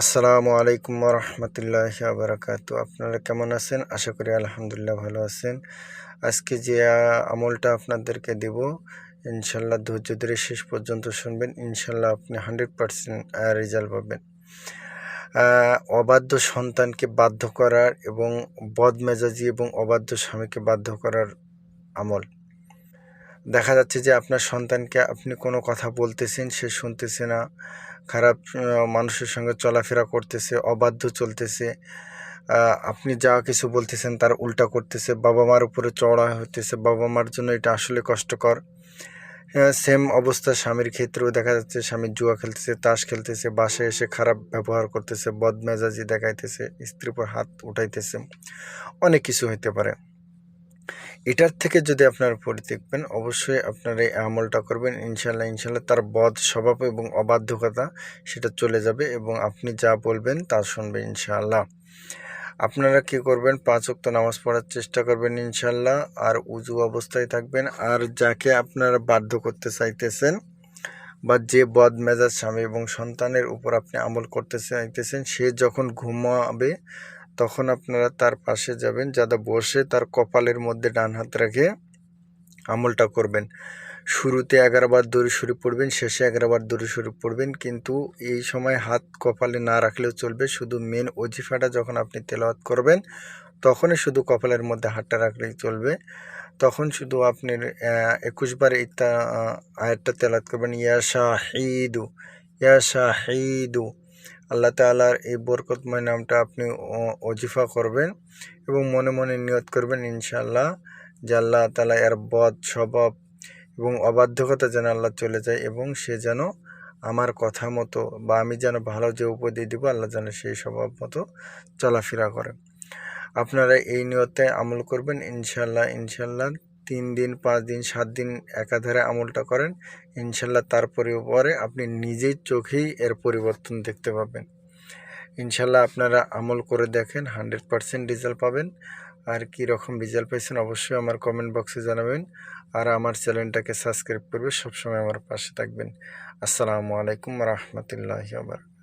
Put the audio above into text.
আসসালামু আলাইকুম রহমতুল্লাহি বারাকাতু। আপনারা কেমন আছেন? আশা করি আলহামদুলিল্লাহ ভালো আছেন। আজকে যে আমলটা আপনাদেরকে দেব, ইনশাল্লাহ ধৈর্য ধরে শেষ পর্যন্ত শুনবেন। ইনশাল্লাহ আপনি 100% রেজাল্ট পাবেন। অবাধ্য সন্তানকে বাধ্য করার এবং বদমেজাজি এবং অবাধ্য স্বামীকে বাধ্য করার আমল। দেখা যাচ্ছে যে আপনার সন্তানকে আপনি কোনো কথা বলতেছেন, সে শুনতেছে না, খারাপ মানুষের সঙ্গে চলাফেরা করতেছে, অবাধ্য চলতেছে, আপনি যা কিছু বলতেছেন তার উল্টা করতেছে, বাবা মার উপরে চড়া হতেছে, বাবা মার জন্য এটা আসলে কষ্টকর। সেম অবস্থা স্বামীর ক্ষেত্রেও দেখা যাচ্ছে, স্বামী জুয়া খেলতেছে, তাস খেলতেছে, বাসায় এসে খারাপ ব্যবহার করতেছে, বদমেজাজি দেখাইতেছে, স্ত্রীর উপর হাত উঠাইতেছে, অনেক কিছু হইতে পারে। এটার থেকে যদি আপনারা দেখবেন, অবশ্যই আপনারা এই আমলটা করবেন। ইনশাল্লাহ তার বদ স্বভাব এবং অবাধ্যকতা সেটা চলে যাবে এবং আপনি যা বলবেন তা শুনবে ইনশাআল্লাহ। আপনারা কি করবেন, 5 ওয়াক্ত নামাজ পড়ার চেষ্টা করবেন ইনশাআল্লাহ, আর উজু অবস্থায় থাকবেন। আর যাকে আপনারা বাধ্য করতে চাইতেছেন বা যে বদমেজাজ স্বামী এবং সন্তানের উপর আপনি আমল করতে চাইতেছেন, সে যখন ঘুমাবে তখন আপনারা তার পাশে যাবেন, যাতে বসে তার কপালের মধ্যে ডান হাত রেখে আমলটা করবেন। শুরুতে 11 বার দরুদ শরীফ পড়বেন, শেষে 11 বার দরুদ শরীফ পড়বেন। কিন্তু এই সময় হাত কপালে না রাখলেও চলবে। শুধু মেন ওজিফাটা যখন আপনি তেলাওয়াত করবেন তখনই শুধু কপালের মধ্যে হাতটা রাখলেই চলবে। তখন শুধু আপনি 21 বার এই আয়াতটা তেলাওয়াত করবেন, ইয়া শাহিদু, ইয়া শাহিদু। আল্লাহ তাআলার এই বরকতময় নামটা আপনি ওজিফা করবেন এবং মনে মনে নিয়ত করবেন ইনশাআল্লাহ যে আল্লাহ তাআলা এর বদ স্বভাব এবং অবাধ্যকতা যেন আল্লাহ চলে যায় এবং সে যেন আমার কথা মতো বা আমি যেন ভালো যে উপদেশ দিব, আল্লাহ যেন সেই স্বভাব মতো চলাফেরা করে। আপনারা এই নিয়তে আমল করবেন ইনশাল্লাহ 3 দিন, 5 দিন, 7 দিন একাধারে আমলটা করেন ইনশাল্লাহ। তারপরে পরে আপনি নিজের চোখেই এর পরিবর্তন দেখতে পাবেন ইনশাল্লাহ। আপনারা আমল করে দেখেন, 100% রেজাল্ট পাবেন। আর কি রকম রেজাল্ট পাইছেন অবশ্যই আমার কমেন্ট বক্সে জানাবেন। আর আমার চ্যানেলটাকে সাবস্ক্রাইব করবে, সবসময় আমার পাশে থাকবেন। আসসালামু আলাইকুম রহমতুল্লাহি ওয়া বারাকাতুহু।